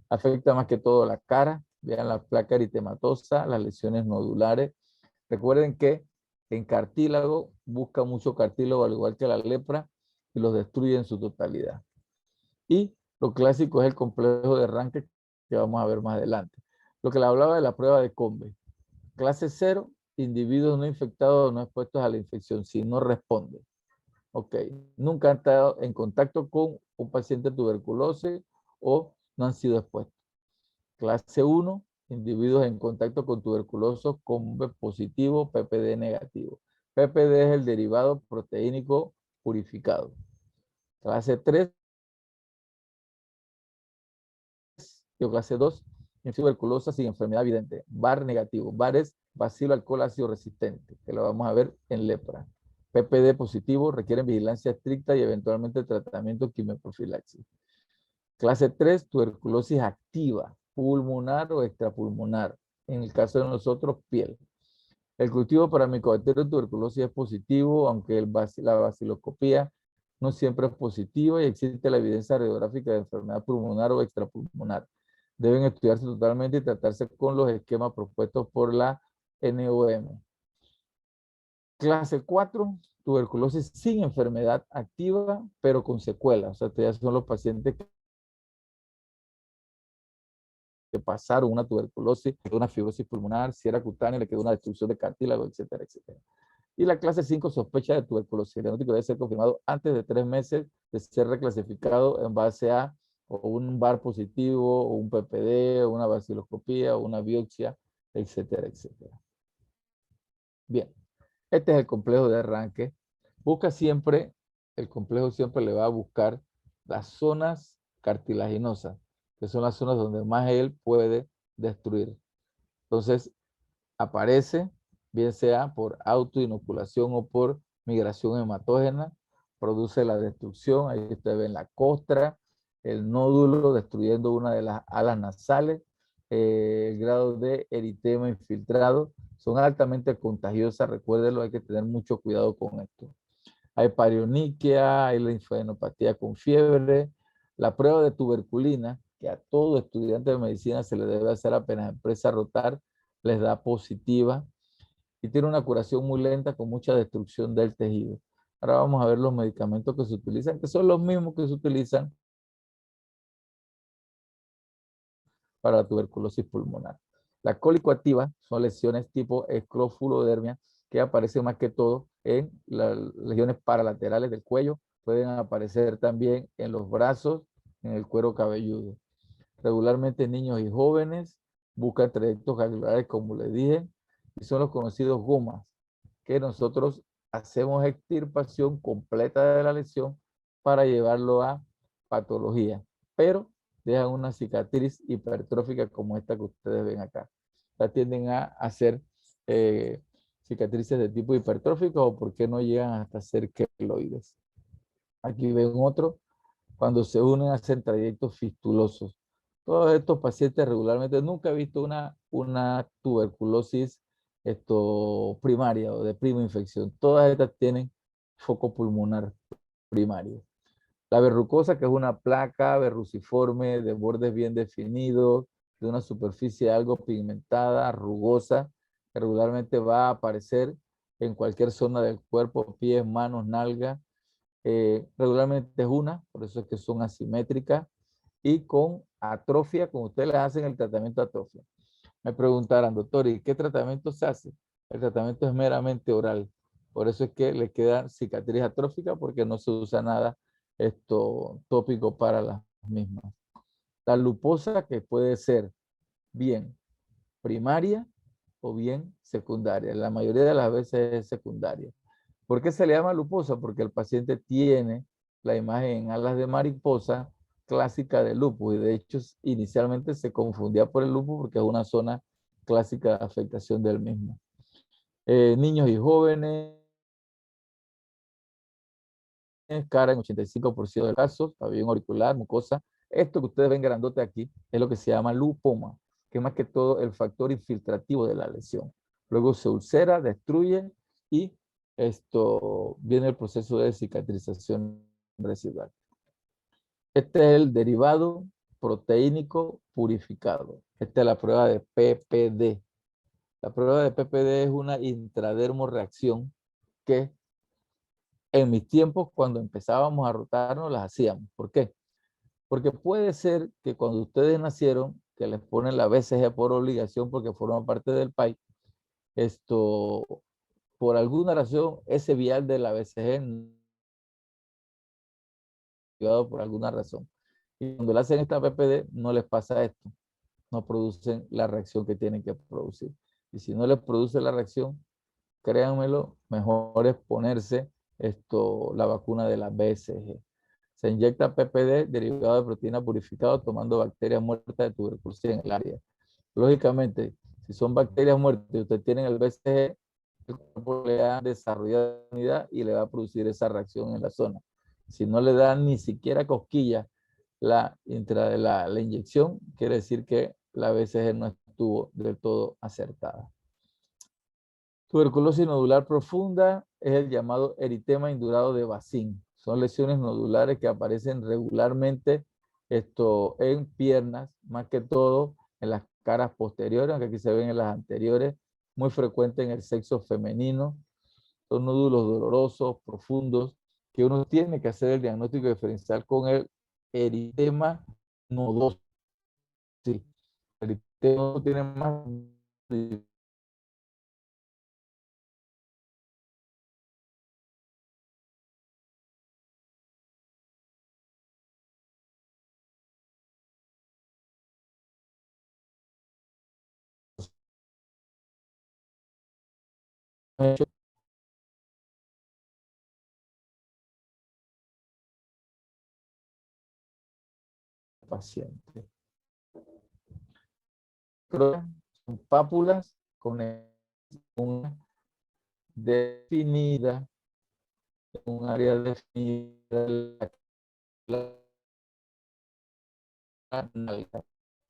Afecta más que todo la cara, vean la placa eritematosa, las lesiones nodulares. Recuerden que en cartílago busca mucho cartílago, al igual que la lepra, y los destruye en su totalidad. Y lo clásico es el complejo de Ranke, que vamos a ver más adelante. Lo que le hablaba de la prueba de Combe. Clase 0, individuos no infectados o no expuestos a la infección, si no responden. Ok, nunca han estado en contacto con un paciente tuberculosis o no han sido expuestos. Clase 1, individuos en contacto con tuberculosos con positivo, PPD negativo. PPD es el derivado proteínico purificado. Clase 3, o clase 2, tuberculosa sin enfermedad evidente. VAR negativo. VAR es bacilo alcohol ácido resistente, que lo vamos a ver en lepra. PPD positivo, requieren vigilancia estricta y eventualmente tratamiento quimioprofilaxis. Clase 3, tuberculosis activa, pulmonar o extrapulmonar. En el caso de nosotros, piel. El cultivo para micobacterium tuberculosis es positivo, aunque la baciloscopía no siempre es positiva y existe la evidencia radiográfica de enfermedad pulmonar o extrapulmonar. Deben estudiarse totalmente y tratarse con los esquemas propuestos por la NOM. Clase 4, tuberculosis sin enfermedad activa, pero con secuelas. O sea, estos ya son los pacientes que pasaron una tuberculosis, una fibrosis pulmonar, si era cutánea, le quedó una destrucción de cartílago, etcétera, etcétera. Y la clase 5, sospecha de tuberculosis. El diagnóstico debe ser confirmado antes de 3 meses de ser reclasificado en base a o un VAR positivo, o un PPD, o una baciloscopía, o una biopsia, etcétera, etcétera. Bien. Este es el complejo de Ranke. Busca siempre, el complejo siempre le va a buscar las zonas cartilaginosas, que son las zonas donde más él puede destruir. Entonces, aparece, bien sea por autoinoculación o por migración hematógena, produce la destrucción. Ahí ustedes ven la costra, el nódulo destruyendo una de las alas nasales, el grado de eritema infiltrado. Son altamente contagiosas, recuérdenlo, hay que tener mucho cuidado con esto. Hay parioniquia, hay linfadenopatía con fiebre. La prueba de tuberculina, que a todo estudiante de medicina se le debe hacer apenas empieza a rotar, les da positiva y tiene una curación muy lenta con mucha destrucción del tejido. Ahora vamos a ver los medicamentos que se utilizan, que son los mismos que se utilizan para la tuberculosis pulmonar. La colicoactiva son lesiones tipo escrofulodermia que aparecen más que todo en las lesiones paralaterales del cuello, pueden aparecer también en los brazos, en el cuero cabelludo. Regularmente niños y jóvenes buscan trayectos ganglionares, como les dije, y son los conocidos gomas, que nosotros hacemos extirpación completa de la lesión para llevarlo a patología, pero dejan una cicatriz hipertrófica como esta que ustedes ven acá. La tienden a hacer cicatrices de tipo hipertrófico o por qué no llegan hasta ser queloides. Aquí ven otro, cuando se unen hacen trayectos fistulosos. Todos estos pacientes regularmente, nunca he visto una tuberculosis primaria o de prima infección. Todas estas tienen foco pulmonar primario. La verrucosa, que es una placa verruciforme de bordes bien definidos, de una superficie algo pigmentada, rugosa, que regularmente va a aparecer en cualquier zona del cuerpo, pies, manos, nalgas. Regularmente es una, por eso es que son asimétricas, y con atrofia, como ustedes le hacen el tratamiento de atrofia. Me preguntarán, doctor, ¿y qué tratamiento se hace? El tratamiento es meramente oral. Por eso es que le queda cicatriz atrófica, porque no se usa nada tópico para las mismas. La luposa, que puede ser bien primaria o bien secundaria. La mayoría de las veces es secundaria. ¿Por qué se le llama luposa? Porque el paciente tiene la imagen en alas de mariposa clásica de lupus, y de hecho inicialmente se confundía por el lupus porque es una zona clásica de afectación del mismo. Niños y jóvenes, cara en 85% de casos, pabellón auricular, mucosa. Esto que ustedes ven grandote aquí es lo que se llama lupoma, que es más que todo el factor infiltrativo de la lesión. Luego se ulcera, destruye y viene el proceso de cicatrización residual. Este es el derivado proteínico purificado. Esta es la prueba de PPD. La prueba de PPD es una intradermorreacción que en mis tiempos, cuando empezábamos a rotarnos, las hacíamos. ¿Por qué? Porque puede ser que cuando ustedes nacieron, que les ponen la BCG por obligación porque forman parte del país, por alguna razón, ese vial de la BCG por alguna razón. Y cuando le hacen esta PPD, no les pasa esto. No producen la reacción que tienen que producir. Y si no les produce la reacción, créanmelo, mejor es ponerse la vacuna de la BCG. Se inyecta PPD derivado de proteína purificada tomando bacterias muertas de tuberculosis en el área. Lógicamente, si son bacterias muertas y ustedes tienen el BCG, el cuerpo le ha desarrollado unidad y le va a producir esa reacción en la zona. Si no le dan ni siquiera cosquilla la inyección, quiere decir que la BCG no estuvo del todo acertada. Tuberculosis nodular profunda es el llamado eritema indurado de Bacin. Son lesiones nodulares que aparecen regularmente en piernas, más que todo en las caras posteriores, aunque aquí se ven en las anteriores, muy frecuente en el sexo femenino. Son nódulos dolorosos, profundos, que uno tiene que hacer el diagnóstico diferencial con el eritema nodoso. Sí, el eritema tiene más paciente. Son pápulas con una definida, un área definida, la nalga.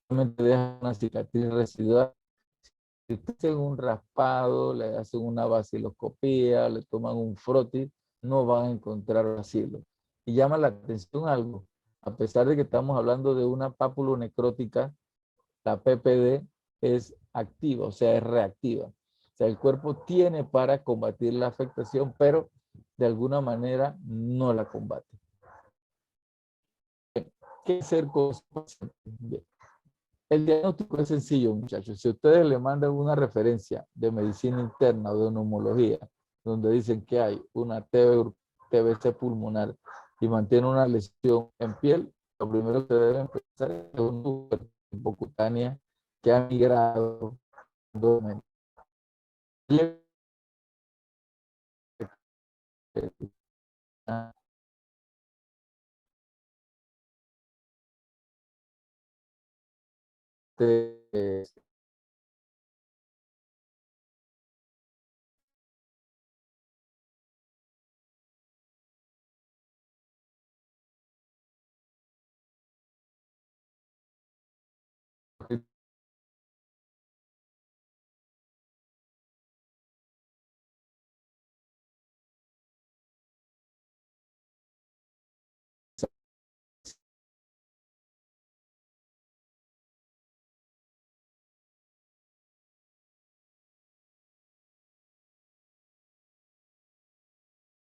Realmente deja una cicatriz residual. Si usted hace un raspado, le hacen una vaciloscopía, le toman un frotis, no van a encontrar vacilo. Y llama la atención algo, a pesar de que estamos hablando de una pápula necrótica, la PPD es activa, o sea, es reactiva. O sea, el cuerpo tiene para combatir la afectación, pero de alguna manera no la combate. ¿Qué hacer con los pacientes? Bien. El diagnóstico es sencillo, muchachos. Si ustedes le mandan una referencia de medicina interna o de neumología, donde dicen que hay una TBC pulmonar y mantiene una lesión en piel, lo primero que deben pensar es una hipocutánea que ha migrado